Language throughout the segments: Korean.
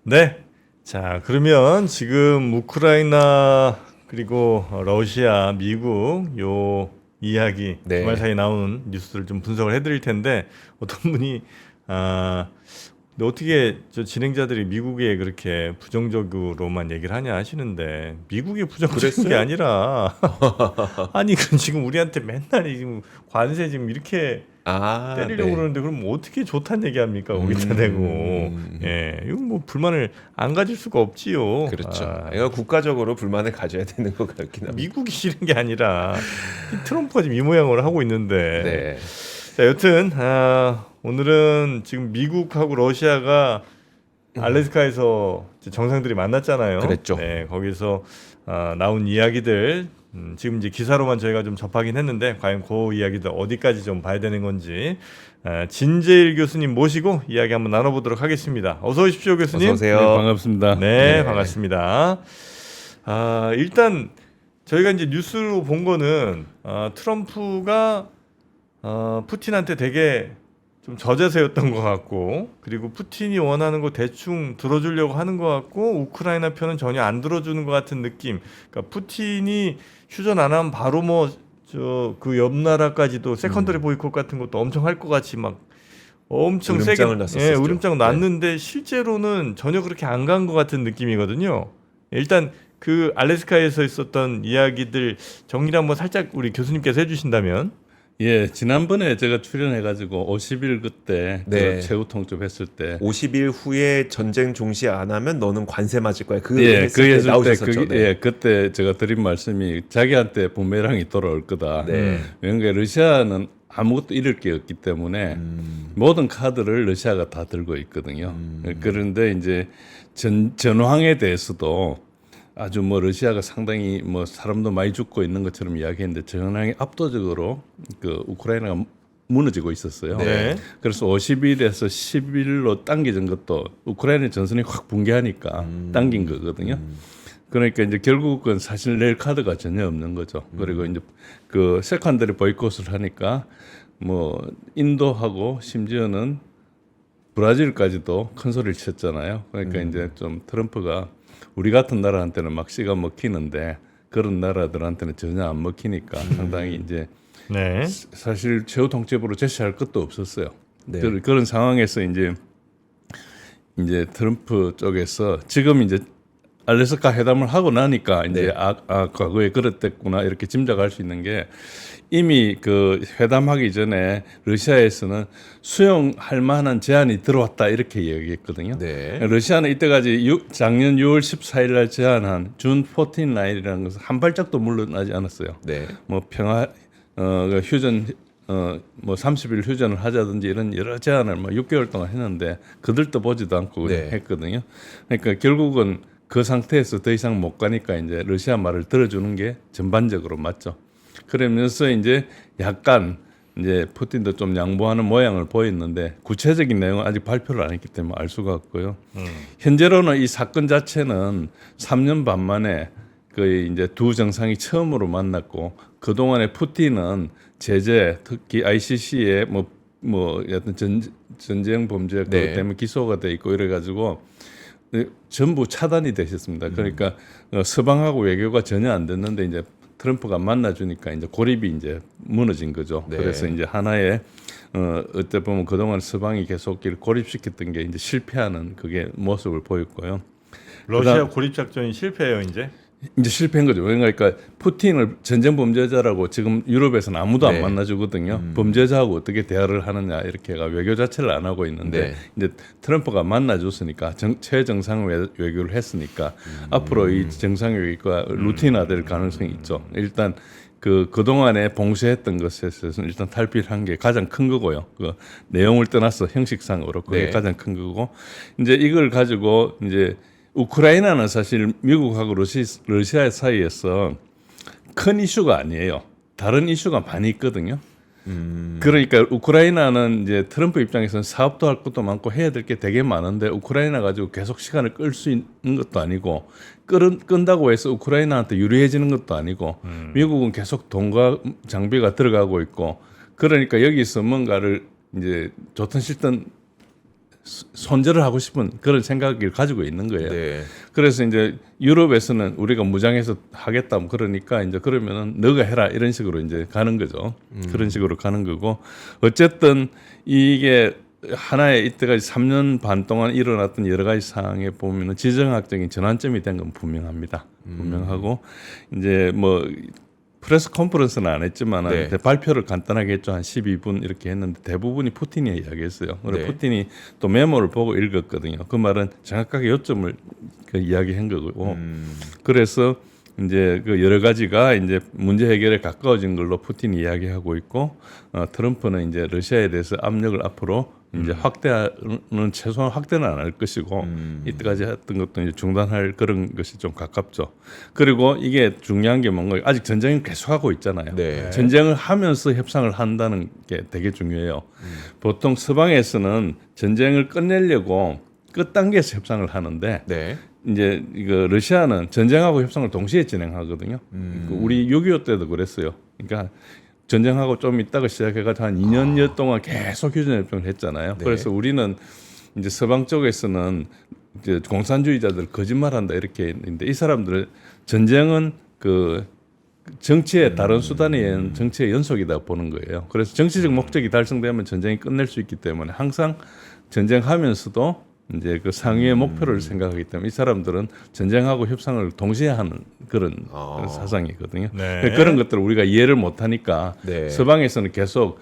네. 자, 그러면 지금 우크라이나 그리고 러시아, 미국 요 이야기 네. 주말 사이에 나오는 뉴스를 좀 분석을 해드릴 텐데 어떤 분이 근데 어떻게 저 진행자들이 미국에 그렇게 부정적으로만 얘기를 하냐 하시는데 미국이 부정적인 게 그랬어요? 아니라 아니 그 지금 우리한테 맨날 지금 관세 지금 이렇게 때리려고 네. 그러는데 그럼 뭐 어떻게 좋다는 얘기합니까? 거기다 대고 예 이거 뭐 불만을 안 가질 수가 없지요. 그렇죠. 이거 국가적으로 불만을 가져야 되는 것 같긴 합니다. 미국이 싫은 게 아니라 이 트럼프가 지금 이 모양으로 하고 있는데 네. 자 여튼 오늘은 지금 미국하고 러시아가 알래스카에서 이제 정상들이 만났잖아요. 그랬죠. 네, 거기서 나온 이야기들 지금 이제 기사로만 저희가 좀 접하긴 했는데 과연 그 이야기들 어디까지 좀 봐야 되는 건지 진재일 교수님 모시고 이야기 한번 나눠보도록 하겠습니다. 어서 오십시오, 교수님. 어서 오세요. 네, 반갑습니다. 네, 네. 반갑습니다. 일단 저희가 이제 뉴스로 본 거는 트럼프가 푸틴한테 되게 좀 저자세였던 것 같고 그리고 푸틴이 원하는 거 대충 들어주려고 하는 것 같고 우크라이나 편은 전혀 안 들어주는 것 같은 느낌. 그러니까 푸틴이 휴전 안 하면 바로 뭐 저 그 옆 나라까지도 세컨더리 보이콧 같은 것도 엄청 할 것 같이 막 엄청 세게 으름장을 놨었죠. 예, 으름장 놨는데 실제로는 전혀 그렇게 안 간 것 같은 느낌이거든요. 일단 그 알래스카에서 있었던 이야기들 정리를 한번 살짝 우리 교수님께서 해주신다면. 예, 지난번에 제가 출연해가지고 50일 그때 네. 그 최후 통첩했을 때 50일 후에 전쟁 종시 안 하면 너는 관세 맞을 거야. 그 예, 했을 때 했을 때 나오셨었죠. 네. 예, 그때 제가 드린 말씀이 자기한테 부메랑이 돌아올 거다. 네. 왜냐하면 러시아는 아무것도 잃을 게 없기 때문에 모든 카드를 러시아가 다 들고 있거든요. 그런데 이제 전황에 대해서도 아주 뭐 러시아가 상당히 뭐 사람도 많이 죽고 있는 것처럼 이야기했는데 전황이 압도적으로 그 우크라이나가 무너지고 있었어요. 네. 그래서 50일에서 10일로 당겨진 것도 우크라이나 전선이 확 붕괴하니까 당긴 거거든요. 그러니까 이제 결국은 사실 낼 카드가 전혀 없는 거죠. 그리고 이제 그 세컨더리 보이콧을 하니까 뭐 인도하고 심지어는 브라질까지도 큰 소리를 쳤잖아요. 그러니까 이제 좀 트럼프가 우리 같은 나라한테는 막 씨가 먹히는데 그런 나라들한테는 전혀 안 먹히니까 상당히 이제 네. 사실 최후 통첩으로 제시할 것도 없었어요. 네. 그런 상황에서 이제 트럼프 쪽에서 지금 이제 알래스카 회담을 하고 나니까 이제 과거에 그랬댔구나 이렇게 짐작할 수 있는 게 이미 그 회담하기 전에 러시아에서는 수용할 만한 제안이 들어왔다 이렇게 얘기했거든요. 네. 러시아는 이때까지 작년 6월 14일 날 제안한 준 14 라인이라는 것은 한 발짝도 물러나지 않았어요. 네. 뭐 평화 휴전 뭐 30일 휴전을 하자든지 이런 여러 제안을 뭐 6개월 동안 했는데 그들도 보지도 않고 네. 했거든요. 그러니까 결국은 그 상태에서 더 이상 못 가니까 이제 러시아 말을 들어주는 게 전반적으로 맞죠. 그러면서 이제 약간 이제 푸틴도 좀 양보하는 모양을 보였는데 구체적인 내용은 아직 발표를 안 했기 때문에 알 수가 없고요. 현재로는 이 사건 자체는 3년 반 만에 거의 이제 두 정상이 처음으로 만났고 그 동안에 푸틴은 제재, 특히 ICC에 뭐 여튼 전쟁 범죄 그것 네. 때문에 기소가 돼 있고 이래가지고 전부 차단이 되셨습니다. 그러니까 서방하고 외교가 전혀 안 됐는데 이제 트럼프가 만나주니까 이제 고립이 이제 무너진 거죠. 네. 그래서 이제 하나의 어때 보면 그동안 서방이 계속 고립시켰던 게 이제 실패하는 그게 모습을 보였고요. 러시아 고립 작전이 실패해요 이제. 이제 실패한 거죠. 그러니까 푸틴을 전쟁 범죄자라고 지금 유럽에서는 아무도 네. 안 만나주거든요. 범죄자하고 어떻게 대화를 하느냐 이렇게 해가 외교 자체를 안 하고 있는데 네. 이제 트럼프가 만나줬으니까 최정상 외교를 했으니까 앞으로 이 정상 외교가 루틴화될 가능성이 있죠. 일단 그동안에 봉쇄했던 것에 있어서는 일단 탈피한 게 가장 큰 거고요. 그 내용을 떠나서 형식상으로 그게 네. 가장 큰 거고 이제 이걸 가지고 이제 우크라이나는 사실 미국하고 러시아 사이에서 큰 이슈가 아니에요. 다른 이슈가 많이 있거든요. 그러니까 우크라이나는 이제 트럼프 입장에서는 사업도 할 것도 많고 해야 될 게 되게 많은데 우크라이나 가지고 계속 시간을 끌 수 있는 것도 아니고 끈다고 해서 우크라이나한테 유리해지는 것도 아니고 미국은 계속 돈과 장비가 들어가고 있고 그러니까 여기서 뭔가를 이제 좋든 싫든 손절을 하고 싶은 그런 생각을 가지고 있는 거예요. 네. 그래서 이제 유럽에서는 우리가 무장해서 하겠다 그러니까 이제 그러면은 너가 해라 이런 식으로 이제 가는 거죠. 그런 식으로 가는 거고 어쨌든 이게 하나의 이때까지 3년 반 동안 일어났던 여러 가지 사항에 보면은 지정학적인 전환점이 된 건 분명합니다. 분명하고 이제 뭐 프레스 컨퍼런스는 안 했지만 네. 발표를 간단하게 했죠. 한 12분 이렇게 했는데 대부분이 푸틴이 이야기했어요. 그리고 네. 푸틴이 또 메모를 보고 읽었거든요. 그 말은 정확하게 요점을 그 이야기한 거고. 그래서 이제 그 여러 가지가 이제 문제 해결에 가까워진 걸로 푸틴이 이야기하고 있고 트럼프는 이제 러시아에 대해서 압력을 앞으로 이제 확대하는 최소한 확대는 안 할 것이고 이때까지 했던 것도 이제 중단할 그런 것이 좀 가깝죠. 그리고 이게 중요한 게 뭔가 아직 전쟁은 계속하고 있잖아요. 네. 전쟁을 하면서 협상을 한다는 게 되게 중요해요. 보통 서방에서는 전쟁을 끝내려고 끝 단계에서 협상을 하는데 네. 이제 이거 러시아는 전쟁하고 협상을 동시에 진행하거든요. 우리 6.25 때도 그랬어요. 그러니까 전쟁하고 좀 있다가 시작해가지고 한 2년여 동안 계속 휴전협정을 했잖아요. 네. 그래서 우리는 이제 서방 쪽에서는 이제 공산주의자들 거짓말한다 이렇게 했는데 이 사람들은 전쟁은 그 정치의 다른 수단에 의한 정치의 연속이다 보는 거예요. 그래서 정치적 목적이 달성되면 전쟁이 끝낼 수 있기 때문에 항상 전쟁하면서도 이제 그 상위의 목표를 생각하기 때문에 이 사람들은 전쟁하고 협상을 동시에 하는 그런 사상이거든요. 네. 그런 것들을 우리가 이해를 못하니까 네. 서방에서는 계속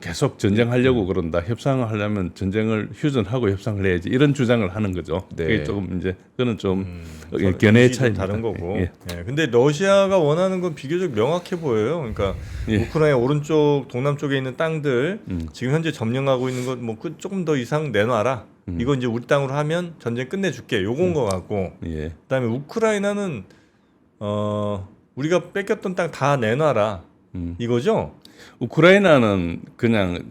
계속 전쟁하려고 그런다. 협상을 하려면 전쟁을 휴전하고 협상을 해야지 이런 주장을 하는 거죠. 네. 그게 조금 이제 그는 좀 서로 견해의 이미지도 차이입니다. 다른 거고. 예. 예. 근데 러시아가 원하는 건 비교적 명확해 보여요. 그러니까 예. 우크라이나 오른쪽 동남 쪽에 있는 땅들 지금 현재 점령하고 있는 것 뭐 조금 더 이상 내놔라. 이거 이제 우리 땅으로 하면 전쟁 끝내줄게. 요건 거 같고. 예. 그다음에 우크라이나는 우리가 뺏겼던 땅 다 내놔라. 이거죠? 우크라이나는 그냥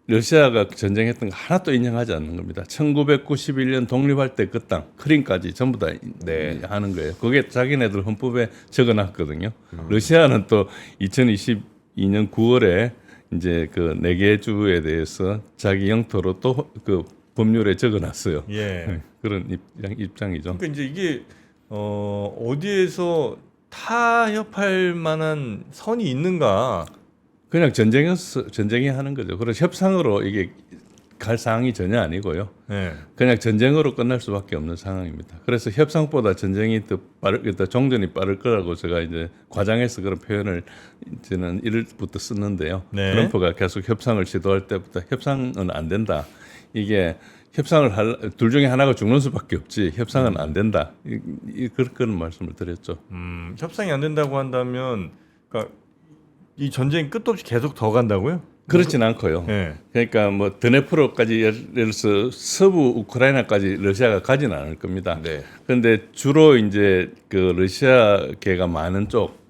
러시아가 전쟁했던 거 하나도 인정하지 않는 겁니다. 1991년 독립할 때 그 땅, 크림까지 전부 다 네. 하는 거예요. 그게 자기네들 헌법에 적어놨거든요. 러시아는 또 2022년 9월에 이제 그 4개 주에 대해서 자기 영토로 또 그 법률에 적어놨어요. 예. 그런 입장이죠. 그러니까 이제 이게 어디에서 타협할 만한 선이 있는가? 그냥 전쟁이 하는 거죠. 그래서 협상으로 이게 갈 상황이 전혀 아니고요. 예. 그냥 전쟁으로 끝날 수밖에 없는 상황입니다. 그래서 협상보다 전쟁이 더 종전이 빠를 거라고 제가 이제 과장해서 그런 표현을 저는 1일부터 썼는데요. 네. 트럼프가 계속 협상을 시도할 때부터 협상은 안 된다. 이게 협상을 둘 중에 하나가 죽는 수밖에 없지 협상은 안 된다. 그런 말씀을 드렸죠. 협상이 안 된다고 한다면, 그러니까 이 전쟁 끝도 없이 계속 더 간다고요? 그렇진 않고요. 예. 그러니까 뭐 드네프로까지 예를 들어서 서부 우크라이나까지 러시아가 가지는 않을 겁니다. 네. 그런데 주로 이제 그 러시아계가 많은 쪽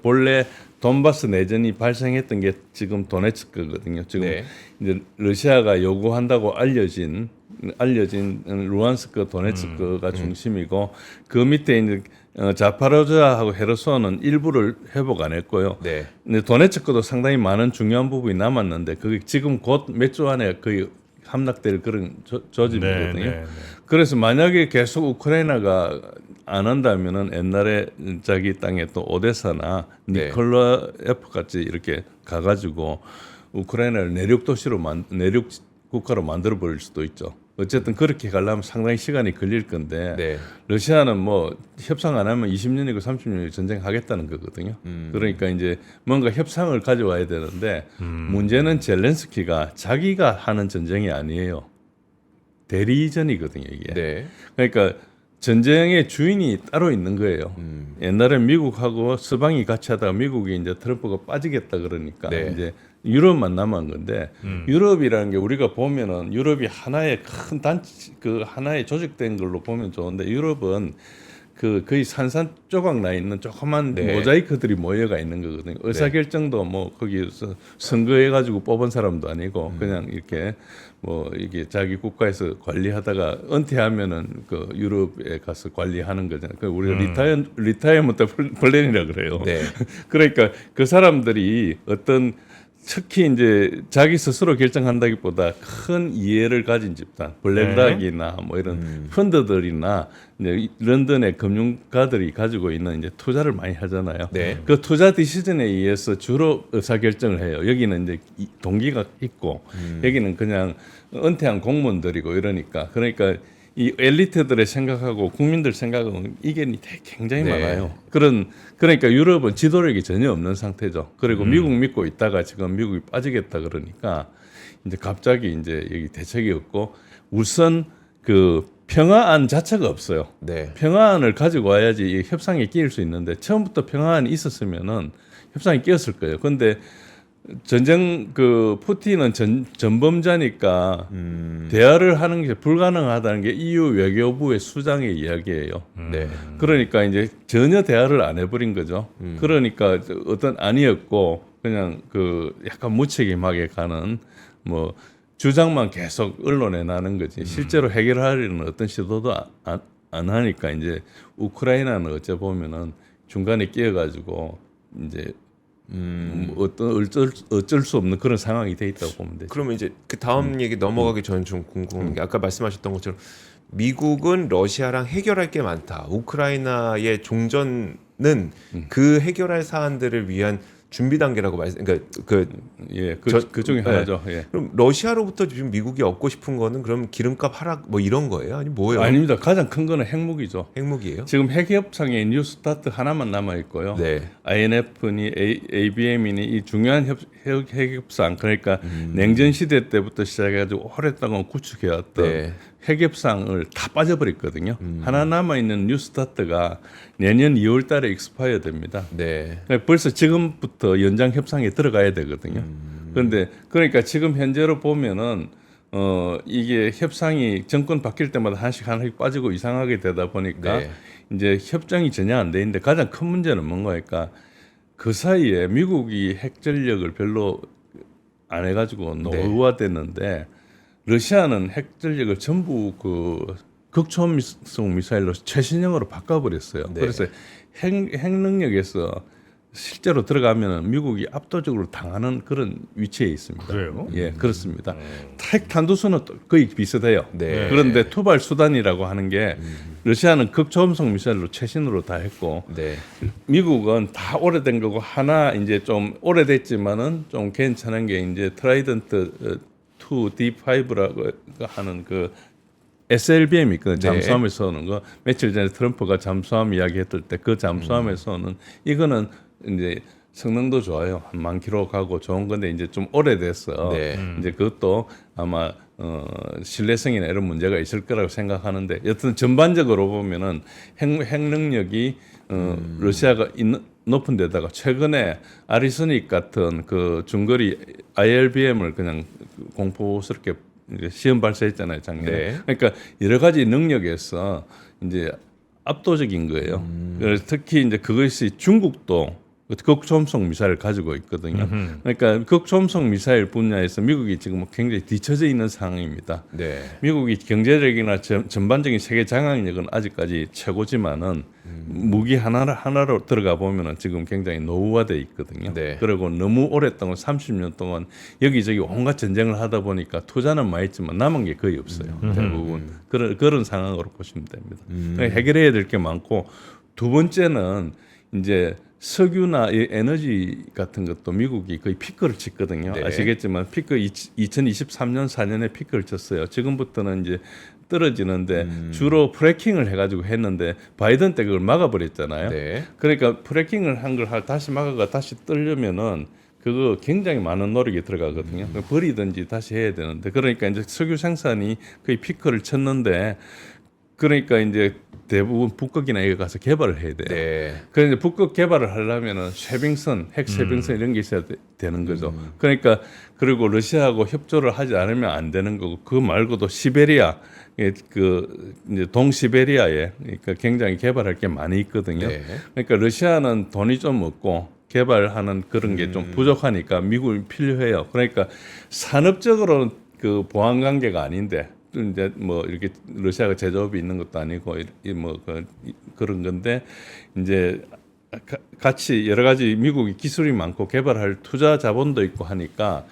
본래 돈바스 내전이 발생했던 게 지금 도네츠크거든요. 지금 네. 이제 러시아가 요구한다고 알려진 루안스크, 도네츠크가 중심이고 그 밑에 이제 자파로자하고 헤르손은 일부를 회복 안 했고요. 네. 근데 도네츠크도 상당히 많은 중요한 부분이 남았는데 그게 지금 곧 몇 주 안에 거의 함락될 그런 조짐이거든요. 네, 네. 그래서 만약에 계속 우크라이나가 안 한다면은 옛날에 자기 땅에 또 오데사나 네. 니콜라에프 같이 이렇게 가가지고 우크라이나를 내륙 도시로 내륙 국가로 만들어 버릴 수도 있죠. 어쨌든 그렇게 가려면 상당히 시간이 걸릴 건데 네. 러시아는 뭐 협상 안 하면 20년이고 30년이고 전쟁하겠다는 거거든요. 그러니까 이제 뭔가 협상을 가져와야 되는데 문제는 젤렌스키가 자기가 하는 전쟁이 아니에요. 대리전이거든요, 이게. 네. 그러니까 전쟁의 주인이 따로 있는 거예요. 옛날에 미국하고 서방이 같이 하다가 미국이 이제 트럼프가 빠지겠다 그러니까 네. 이제 유럽만 남은 건데 유럽이라는 게 우리가 보면은 유럽이 하나의 큰 단체 그 하나의 조직된 걸로 보면 좋은데 유럽은 그 거의 산산조각 나 있는 조그만 네. 모자이크들이 모여가 있는 거거든요. 의사결정도 뭐 거기서 선거해가지고 뽑은 사람도 아니고 그냥 이렇게 뭐 이게 자기 국가에서 관리하다가 은퇴하면은 그 유럽에 가서 관리하는 거잖아요. 그 우리가 리타이어먼트 플랜이라 그래요. 네. 그러니까 그 사람들이 어떤 특히 이제 자기 스스로 결정한다기보다 큰 이해를 가진 집단, 블랙락이나 뭐 이런 펀드들이나 이제 런던의 금융가들이 가지고 있는 이제 투자를 많이 하잖아요. 네. 그 투자 디시전에 의해서 주로 의사 결정을 해요. 여기는 이제 동기가 있고 여기는 그냥 은퇴한 공무원들이고 이러니까 이 엘리트들의 생각하고 국민들 생각은 이견이 굉장히 네. 많아요. 그러니까 유럽은 지도력이 전혀 없는 상태죠. 그리고 미국 믿고 있다가 지금 미국이 빠지겠다 그러니까 이제 갑자기 이제 여기 대책이 없고 우선 그 평화안 자체가 없어요. 네. 평화안을 가지고 와야지 이 협상에 끼일 수 있는데 처음부터 평화안이 있었으면은 협상에 끼었을 거예요. 근데 전쟁 그 푸틴은 전범자니까 대화를 하는 게 불가능하다는 게 EU 외교부의 수장의 이야기예요. 네. 그러니까 이제 전혀 대화를 안 해버린 거죠. 그러니까 어떤 아니었고 그냥 그 약간 무책임하게 가는 뭐 주장만 계속 언론에 나는 거지. 실제로 해결하려는 어떤 시도도 안 하니까 이제 우크라이나는 어째 보면은 중간에 끼어가지고 이제 어쩔 수 없는 그런 상황이 돼 있다고 보면 되죠. 그러면 이제 그 다음 얘기 넘어가기 전에 좀 궁금한 게 아까 말씀하셨던 것처럼 미국은 러시아랑 해결할 게 많다. 우크라이나의 종전은 그 해결할 사안들을 위한 준비 단계라고 그러니까 그 중에 하나죠. 예. 그럼 러시아로부터 지금 미국이 얻고 싶은 거는 그럼 기름값 하락 뭐 이런 거예요? 아니 뭐예요? 아닙니다. 가장 큰 거는 핵무기죠. 핵무기예요? 지금 핵협상에 뉴스타트 하나만 남아 있고요. 네. INF니 ABM이니 이 중요한 핵협상 그러니까 냉전 시대 때부터 시작해가지고 오랫동안 구축해왔던 네. 핵협상을 다 빠져버렸거든요. 하나 남아 있는 뉴스타트가 내년 2월달에 익스파이어 됩니다. 네. 그러니까 벌써 지금부터 연장 협상에 들어가야 되거든요. 그런데 그러니까 지금 현재로 보면은 이게 협상이 정권 바뀔 때마다 하나씩 빠지고 이상하게 되다 보니까 네. 이제 협정이 전혀 안 돼 있는데 가장 큰 문제는 뭔가니까 그 사이에 미국이 핵 전력을 별로 안 해가지고 노후화됐는데 러시아는 핵 전력을 전부 그 극초음속 미사일로 최신형으로 바꿔버렸어요. 네. 그래서 핵 능력에서 실제로 들어가면 미국이 압도적으로 당하는 그런 위치에 있습니다. 그래요? 예, 그렇습니다. 핵 탄두수는 또 거의 비슷해요. 네. 그런데 투발 수단이라고 하는 게 러시아는 극초음속 미사일로 최신으로 다 했고 네. 미국은 다 오래된 거고 하나 이제 좀 오래됐지만은 좀 괜찮은 게 이제 트라이던트 2 D5라고 하는 그 SLBM이 있거든요. 네. 잠수함에 쏘는 거. 며칠 전에 트럼프가 잠수함 이야기했을 때 그 잠수함에 쏘는 이거는 이제 성능도 좋아요. 한 10,000km 가고 좋은 건데 이제 좀 오래됐어. 네. 이제 그것도 아마 신뢰성이나 이런 문제가 있을 거라고 생각하는데 여튼 전반적으로 보면은 핵 능력이 러시아가 높은 데다가 최근에 아리스닉 같은 그 중거리 ILBM을 그냥 공포스럽게 이제 시험 발사했잖아요, 작년에. 네. 그러니까 여러 가지 능력에서 이제 압도적인 거예요. 그래서 특히 이제 그것이 중국도 극초음속 미사일을 가지고 있거든요. 그러니까 극초음속 미사일 분야에서 미국이 지금 굉장히 뒤처져 있는 상황입니다. 네. 미국이 경제력이나 전반적인 세계 장악력은 아직까지 최고지만은 무기 하나로 들어가 보면은 지금 굉장히 노후화돼 있거든요. 네. 그리고 너무 오랫동안 30년 동안 여기저기 온갖 전쟁을 하다 보니까 투자는 많이 했지만 남은 게 거의 없어요. 대부분 그런 상황으로 보시면 됩니다. 그러니까 해결해야 될 게 많고 두 번째는 이제 석유나 이 에너지 같은 것도 미국이 거의 피크를 쳤거든요. 네. 아시겠지만 피크 2023년 4년에 피크를 쳤어요. 지금부터는 이제 떨어지는데 주로 프래킹을 해가지고 했는데 바이든 때 그걸 막아버렸잖아요. 네. 그러니까 프래킹을 한 걸 다시 막아가 다시 뜨려면은 그거 굉장히 많은 노력이 들어가거든요. 버리든지 다시 해야 되는데 그러니까 이제 석유 생산이 거의 피크를 쳤는데 그러니까 이제 대부분 북극이나 여기 가서 개발을 해야 돼요. 네. 그런데 북극 개발을 하려면은 쇠빙선, 핵 쇠빙선 이런 게 있어야 되는 거죠. 그러니까 그리고 러시아하고 협조를 하지 않으면 안 되는 거고 그 말고도 시베리아 그 이제 동시베리아에 그러니까 굉장히 개발할 게 많이 있거든요. 네. 그러니까 러시아는 돈이 좀 없고 개발하는 그런 게 좀 부족하니까 미국이 필요해요. 그러니까 산업적으로는 그 보안 관계가 아닌데 또 이제 뭐 이렇게 러시아가 제조업이 있는 것도 아니고 뭐 그런 건데 이제 같이 여러 가지 미국이 기술이 많고 개발할 투자 자본도 있고 하니까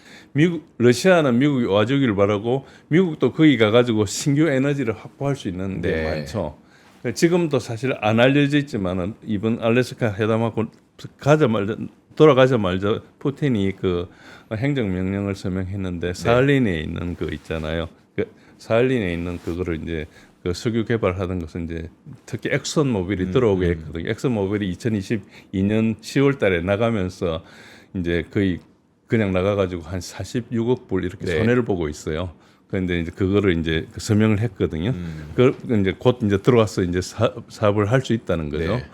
러시아는 미국이 와주기를 바라고 미국도 거기 가가지고 신규 에너지를 확보할 수 있는 데 네. 많죠. 지금도 사실 안 알려져 있지만은 이번 알래스카 회담하고 돌아가자마자 푸틴이 그 행정명령을 서명했는데 사할린에 있는 그 있잖아요. 그 사할린에 있는 그거를 이제 그 석유 개발하던 것은 이제 특히 엑슨 모빌이 들어오게 했거든요. 엑슨 모빌이 2022년 10월달에 나가면서 이제 거의 그냥 나가가지고 한 46억 불 이렇게 네. 손해를 보고 있어요. 그런데 이제 그거를 이제 서명을 했거든요. 그 이제 곧 이제 들어와서 이제 사업을 할 수 있다는 거죠. 네.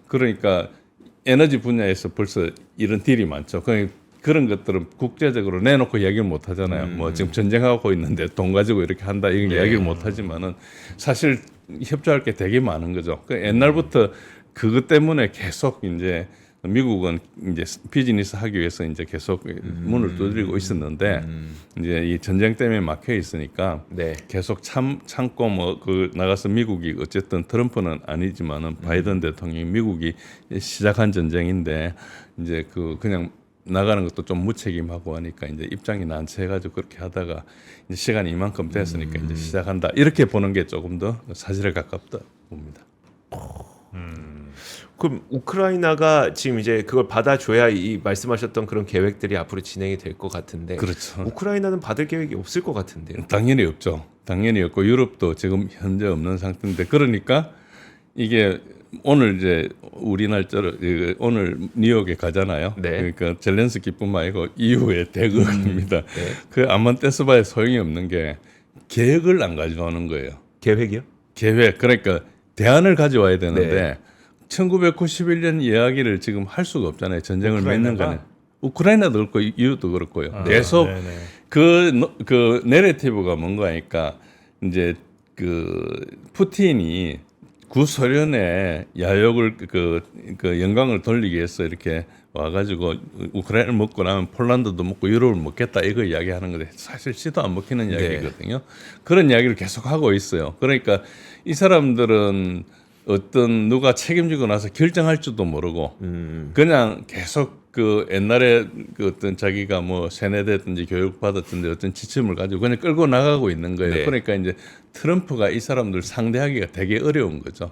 그러니까 에너지 분야에서 벌써 이런 딜이 많죠. 그런 것들은 국제적으로 내놓고 이야기를 못 하잖아요. 뭐 지금 전쟁하고 있는데 돈 가지고 이렇게 한다 이런 이야기를 못 하지만은 사실 협조할 게 되게 많은 거죠. 그 옛날부터 그것 때문에 계속 이제 미국은 이제 비즈니스 하기 위해서 이제 계속 문을 두드리고 있었는데 이제 이 전쟁 때문에 막혀 있으니까 네. 계속 참고 뭐 그 나가서 미국이 어쨌든 트럼프는 아니지만은 바이든 대통령이 미국이 시작한 전쟁인데 이제 그냥 나가는 것도 좀 무책임하고 하니까 이제 입장이 난처해가지고 그렇게 하다가 이제 시간이 이만큼 됐으니까 이제 시작한다 이렇게 보는 게 조금 더 사실에 가깝다 봅니다. 그럼 우크라이나가 지금 이제 그걸 받아줘야 이 말씀하셨던 그런 계획들이 앞으로 진행이 될 것 같은데 그렇죠. 우크라이나는 받을 계획이 없을 것 같은데요. 당연히 없죠. 당연히 없고 유럽도 지금 현재 없는 상태인데 그러니까 이게 오늘 이제 우리 날짜로 오늘 뉴욕에 가잖아요. 네. 그러니까 젤렌스키뿐만 아니고 이후에 대국입니다. 그 암만 떼서봐야 소용이 없는 게 계획을 안 가져오는 거예요. 계획이요? 계획 그러니까 대안을 가져와야 되는데 네. 1991년 이야기를 지금 할 수가 없잖아요. 전쟁을 몇 우크라이나가? 년간에 우크라이나도 그렇고 이유도 그렇고요. 아, 계속 네네. 그 내러티브가 뭔가 하니까 이제 그 푸틴이 구소련의 야욕을 그 영광을 돌리기 위해서 이렇게 와가지고 우크라이나를 먹고 나면 폴란드도 먹고 유럽을 먹겠다 이거 이야기하는 건데 사실 씨도 안 먹히는 이야기거든요. 그런 이야기를 계속 하고 있어요. 그러니까 이 사람들은 어떤 누가 책임지고 나서 결정할 줄도 모르고 그냥 계속 그 옛날에 그 어떤 자기가 뭐 세뇌됐든지 교육 받았든지 어떤 지침을 가지고 그냥 끌고 나가고 있는 거예요. 네. 그러니까 이제 트럼프가 이 사람들 상대하기가 되게 어려운 거죠.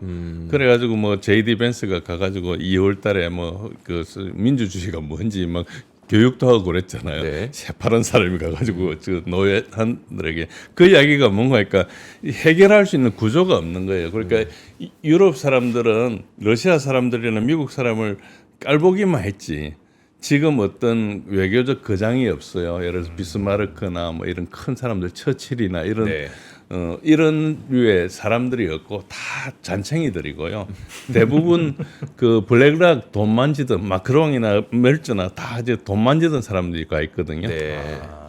그래가지고 뭐 제이디 벤스가 가가지고 2월달에 뭐 그 민주주의가 뭔지 막 교육도 하고 그랬잖아요. 네. 새파란 사람이 가가지고 저 노예한들에게 그 이야기가 뭔가 그러니까 해결할 수 있는 구조가 없는 거예요. 그러니까 유럽 사람들은 러시아 사람들이나 미국 사람을 깔보기만 했지. 지금 어떤 외교적 거장이 없어요. 예를 들어서 비스마르크나 뭐 이런 큰 사람들, 처칠이나 이런 네. 이런 류의 사람들이 없고 다 잔챙이들이고요. 대부분 그 블랙락 돈 만지던 마크롱이나 멜츠나 다 이제 돈 만지던 사람들이 가 있거든요. 네.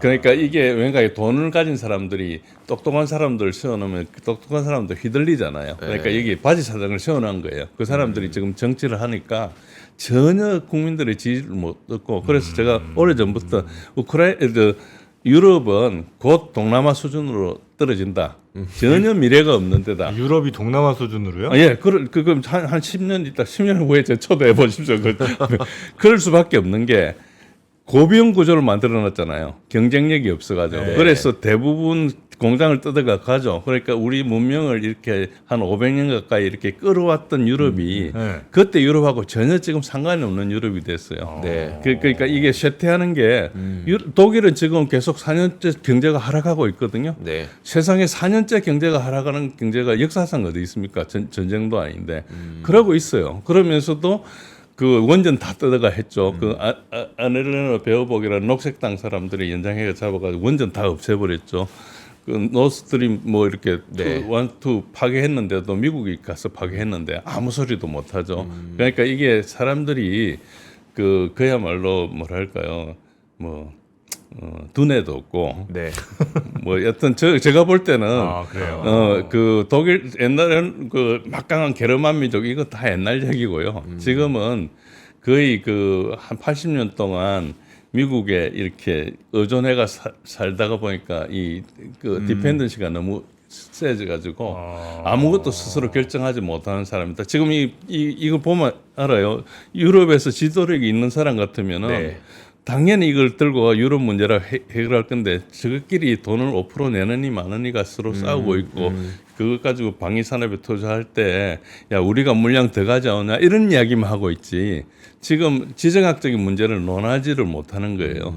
그러니까 이게 왠가 돈을 가진 사람들이 똑똑한 사람들을 세워놓으면 그 똑똑한 사람들 휘둘리잖아요. 그러니까 여기 바지 사장을 세워놓은 거예요. 그 사람들이 지금 정치를 하니까 전혀 국민들의 지지를 못 얻고 그래서 제가 오래전부터 유럽은 곧 동남아 수준으로 떨어진다. 전혀 미래가 없는 데다. 유럽이 동남아 수준으로요? 아, 예, 그럼 한 10년 있다, 10년 후에 저 초대해 보십시오. 그럴 수밖에 없는 게 고비용 구조를 만들어 놨잖아요. 경쟁력이 없어가지고. 네. 그래서 대부분 공장을 뜯어가 가죠. 그러니까 우리 문명을 이렇게 한 500년 가까이 이렇게 끌어왔던 유럽이 네. 그때 유럽하고 전혀 지금 상관이 없는 유럽이 됐어요. 네. 그러니까 이게 쇠퇴하는 게 독일은 지금 계속 4년째 경제가 하락하고 있거든요. 네. 세상에 4년째 경제가 하락하는 경제가 역사상 어디 있습니까? 전쟁도 아닌데 그러고 있어요. 그러면서도 그 원전 다 뜯어가 했죠. 그 아네르네 베어복이라는 녹색당 사람들이 연장해가 잡아가지고 원전 다 없애버렸죠. 그 노스트림 뭐 이렇게 네. 원투 파괴했는데도 미국이 가서 파괴했는데 아무 소리도 못 하죠. 그러니까 이게 사람들이 그야말로 뭐랄까요, 뭐 두뇌도 없고 네. 뭐 여튼 제가 볼 때는 아, 그래요? 그 독일 옛날에는 그 막강한 게르만 민족 이거 다 옛날 얘기고요. 지금은 거의 그 한 80년 동안 미국에 이렇게 의존해가 살다가 보니까 이 그 디펜던시가 너무 세져가지고 아무것도 스스로 결정하지 못하는 사람이다. 지금 이걸 보면 알아요. 유럽에서 지도력이 있는 사람 같으면은 네. 당연히 이걸 들고 유럽 문제를 해결할 건데 저것끼리 돈을 5% 내느니 마느니가 서로 싸우고 있고 그것 가지고 방위 산업에 투자할 때 야 우리가 물량 더 가져오냐 이런 이야기만 하고 있지 지금 지정학적인 문제를 논하지를 못하는 거예요.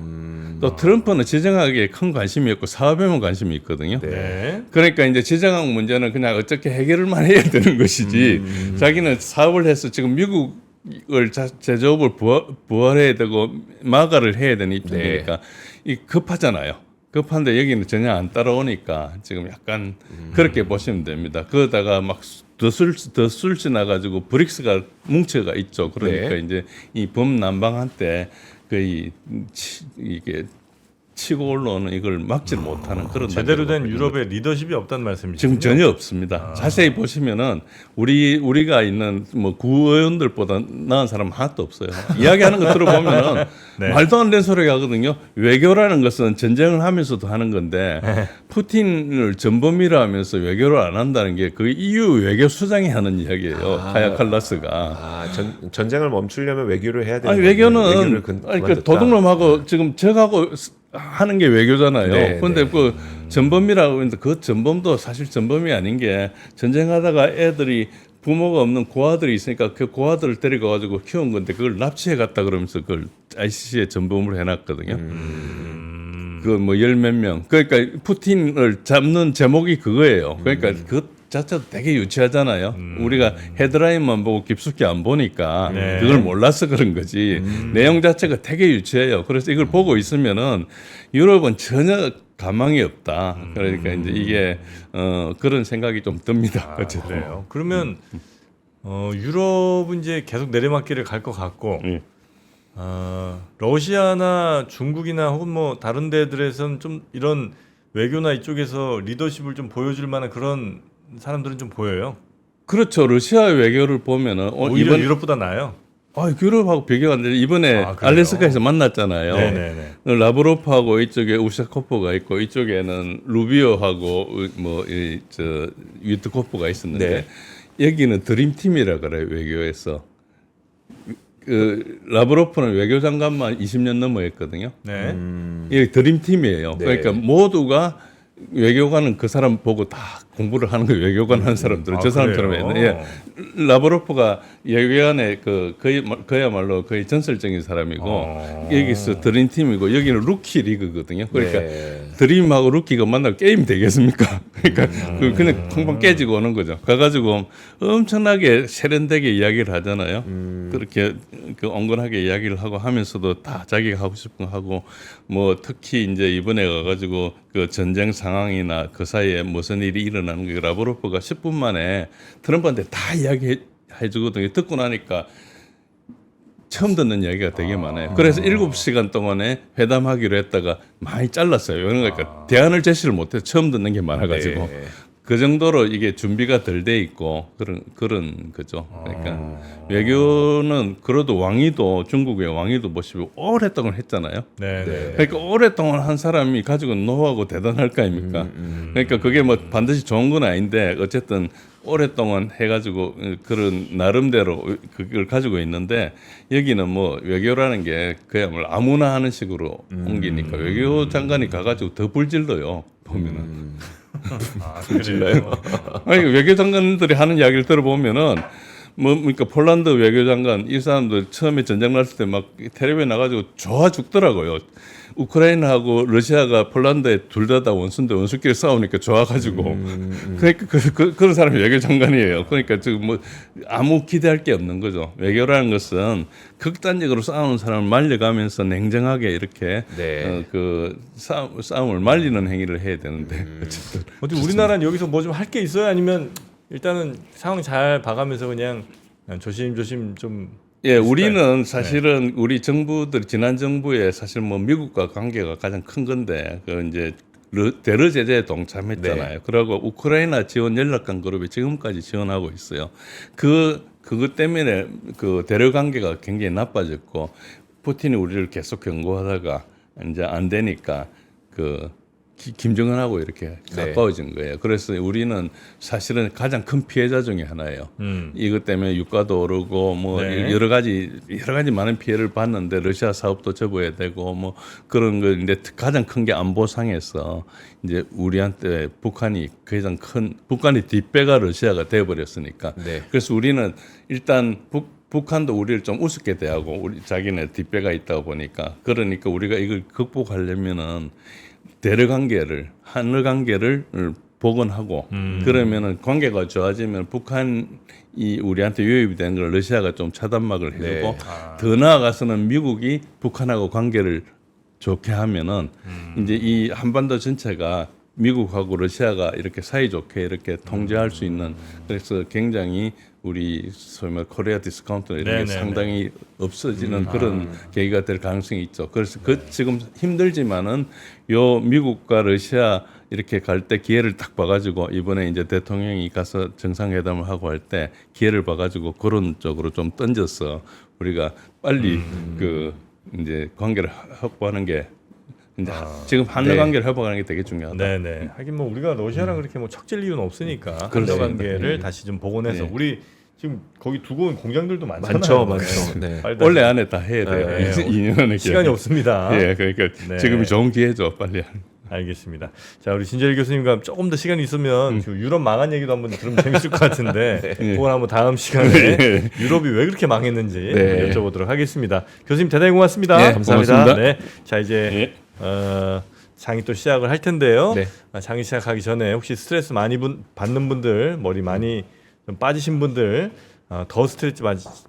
또 트럼프는 지정학에 큰 관심이 없고 사업에만 관심이 있거든요. 네. 그러니까 이제 지정학 문제는 그냥 어떻게 해결만 해야 되는 것이지 자기는 사업을 해서 지금 미국을 제조업을 부활해야 되고 마가를 해야 되는 입장이니까 이 급하잖아요. 급한데 여기는 전혀 안 따라오니까 지금 약간 그렇게 보시면 됩니다. 그러다가 막 더 술지 나가지고 브릭스가 뭉쳐가 있죠. 그러니까 네. 이제 이 범남방한테 거의 이게 치고 올라오는 이걸 막지를 못하는 그런 제대로 단계로 된 유럽의 리더십이 없다는 말씀이시죠? 지금 전혀 없습니다. 자세히 보시면은 우리가 있는 뭐 구의원들보다 나은 사람 하나도 없어요. 이야기하는 거 들어보면은 네. 말도 안 되는 소리 하거든요. 외교라는 것은 전쟁을 하면서도 하는 건데 푸틴을 전범이라 하면서 외교를 안 한다는 게 그 EU 외교 수장이 하는 이야기예요. 카야 칼라스가. 전쟁을 멈추려면 외교를 해야 되는 아니 거군요. 외교는 외교를 그러니까 도둑놈하고 지금 적하고 하는 게 외교잖아요. 네, 그런데 그 전범이라고 하는데 그 전범도 사실 전범이 아닌 게 전쟁하다가 애들이 부모가 없는 고아들이 있으니까 그 고아들을 데리고 가지고 키운 건데 그걸 납치해 갔다 그러면서 그걸 ICC에 전범으로 해놨거든요. 그 뭐 열 몇 명. 그러니까 푸틴을 잡는 제목이 그거예요. 그러니까 그 자체도 되게 유치하잖아요. 우리가 헤드라인만 보고 깊숙이 안 보니까 네. 그걸 몰라서 그런 거지. 내용 자체가 되게 유치해요. 그래서 이걸 보고 있으면은 유럽은 전혀 가망이 없다. 그러니까 이제 이게 그런 생각이 좀 듭니다. 어쨌든. 그래요. 그러면 유럽은 이제 계속 내리막길을 갈 것 같고 러시아나 중국이나 혹은 뭐 다른 데들에서는 좀 이런 외교나 이쪽에서 리더십을 좀 보여줄 만한 그런 사람들은 좀 보여요. 그렇죠. 러시아 외교를 보면은 오히려 유럽보다 나아요. 유럽하고 비교가 안 돼. 이번에 그래요? 알래스카에서 만났잖아요. 네네네. 라브로프하고 이쪽에 우샤코프가 있고 이쪽에는 루비오하고 저 위트코프가 있었는데 여기는 드림팀이라 그래요. 외교에서. 그 라브로프는 외교장관만 20년 넘어 했거든요. 네. 이게 드림팀이에요. 네. 그러니까 모두가 외교관은 그 사람 보고 다 공부를 하는 거예요. 외교관 하는 사람들은 저 사람처럼 그래요? 했는데 라브로프가 외교관의 그야말로 거의 전설적인 사람이고 여기서 드림팀이고 여기는 루키 리그거든요. 그러니까 드림하고 루키가 만나면 게임 되겠습니까? 그러니까 그냥 콩방 깨지고 오는 거죠. 가가지고 엄청나게 세련되게 이야기를 하잖아요. 그렇게 그 엉건하게 이야기를 하고 하면서도 다 자기가 하고 싶은 거 하고 뭐 특히 이제 이번에 가가지고 그 전쟁 상황이나 그 사이에 무슨 일이 일어나는 게 라브로프가 10분 만에 트럼프한테 다 이야기해 주거든요. 듣고 나니까 처음 듣는 이야기가 되게 많아요. 그래서 7시간 동안에 회담하기로 했다가 많이 잘랐어요. 그러니까 대안을 제시를 못해서 처음 듣는 게 많아가지고 그 정도로 이게 준비가 덜 돼 있고 그런 거죠. 그러니까 외교는 그래도 왕위도 중국의 왕위도 보시고 오랫동안 했잖아요. 네. 그러니까 오랫동안 한 사람이 가지고 노하고 대단할 거 아닙니까? 그러니까 그게 뭐 반드시 좋은 건 아닌데 어쨌든 오랫동안 해가지고 그런 나름대로 그걸 가지고 있는데 여기는 뭐 외교라는 게 그야말로 아무나 하는 식으로 옮기니까 외교 장관이 가가지고 더 불질러요 보면은. 그래요. 아니 외교 장관들이 하는 이야기를 들어보면은 그러니까 폴란드 외교장관 이 사람들 처음에 전쟁 났을 때 막 텔레비에 나가지고 좋아 죽더라고요. 우크라이나하고 러시아가 폴란드에 둘 다 원수인데 원수끼리 싸우니까 좋아가지고 그러니까 그런 사람이 외교장관이에요. 그러니까 지금 뭐 아무 기대할 게 없는 거죠. 외교라는 것은 극단적으로 싸우는 사람을 말려가면서 냉정하게 이렇게 그 싸움을 말리는 행위를 해야 되는데 어쨌든 어디 우리나라는 여기서 뭐 좀 할 게 있어요? 아니면 일단은 상황 잘 봐가면서 그냥 조심조심 좀. 우리는 사실은 우리 정부들 지난 정부에 사실 뭐 미국과 관계가 가장 큰 건데 그 이제 대러 제재에 동참했잖아요. 그리고 우크라이나 지원 연락관 그룹이 지금까지 지원하고 있어요. 그것 때문에 그 대러 관계가 굉장히 나빠졌고 푸틴이 우리를 계속 경고하다가 이제 안 되니까 그 김정은하고 이렇게 네. 가까워진 거예요. 그래서 우리는 사실은 가장 큰 피해자 중에 하나예요. 이것 때문에 유가도 오르고 뭐 네. 여러 가지 많은 피해를 봤는데 러시아 사업도 접어야 되고 뭐 그런 거. 근데 가장 큰 게 안보상에서 이제 우리한테 북한이 북한이 뒷배가 러시아가 돼버렸으니까. 네. 그래서 우리는 일단 북한도 우리를 좀 우습게 대하고 우리 자기네 뒷배가 있다 보니까 그러니까 우리가 이걸 극복하려면은 대러 관계를 한일 관계를 복원하고 그러면은 관계가 좋아지면 북한이 우리한테 유입이 되는 걸 러시아가 좀 차단막을 해주고 네. 더 나아가서는 미국이 북한하고 관계를 좋게 하면은 이제 이 한반도 전체가 미국하고 러시아가 이렇게 사이좋게 이렇게 통제할 수 있는 그래서 굉장히 우리 소위 말 코리아 디스카운트 이런 네네네. 게 상당히 없어지는 그런 계기가 될 가능성이 있죠. 그래서 지금 힘들지만은 요 미국과 러시아 이렇게 갈 때 기회를 딱 봐가지고 이번에 이제 대통령이 가서 정상회담을 하고 할 때 기회를 봐가지고 그런 쪽으로 좀 던져서 우리가 빨리 그 이제 관계를 확보하는 게 근데 지금 한일 네. 관계를 회복하는 게 되게 중요하다. 네네. 하긴 뭐 우리가 러시아랑 그렇게 뭐 척질 이유는 없으니까 한일 그렇습니다. 관계를 다시 좀 복원해서 네. 우리 지금 거기 두고 온 공장들도 많잖아요. 많죠. 네. 빨리 원래 안에 다 해야 돼요. 네. 2년 안에 시간이 기획. 없습니다. 예, 그러니까 네. 지금이 좋은 기회죠. 빨리. 알겠습니다. 자, 우리 진재일 교수님과 조금 더 시간이 있으면 그 유럽 망한 얘기도 한번 들으면 재밌을 것 같은데 그건 한번 다음 시간에 유럽이 왜 그렇게 망했는지 네. 여쭤보도록 하겠습니다. 교수님 대단히 고맙습니다. 네, 감사합니다. 고맙습니다. 네, 자 이제 장이 또 시작을 할 텐데요. 네. 장이 시작하기 전에 혹시 스트레스 많이 받는 분들, 머리 많이 좀 빠지신 분들 더 스트레스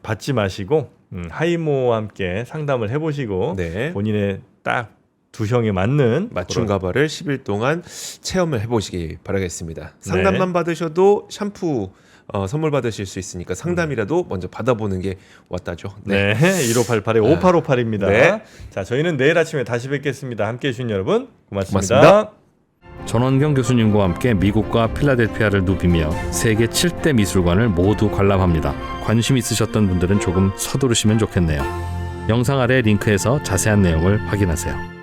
받지 마시고 하이모와 함께 상담을 해보시고 네. 본인의 딱 두형에 맞는 맞춤 그런 가발을 10일 동안 체험을 해보시기 바라겠습니다. 상담만 받으셔도 샴푸 선물 받으실 수 있으니까 상담이라도 먼저 받아보는 게 왔다죠. 네, 1588에 5858입니다. 네. 자, 저희는 내일 아침에 다시 뵙겠습니다. 함께해 주신 여러분 고맙습니다. 고맙습니다. 전원경 교수님과 함께 미국과 필라델피아를 누비며 세계 7대 미술관을 모두 관람합니다. 관심 있으셨던 분들은 조금 서두르시면 좋겠네요. 영상 아래 링크에서 자세한 내용을 확인하세요.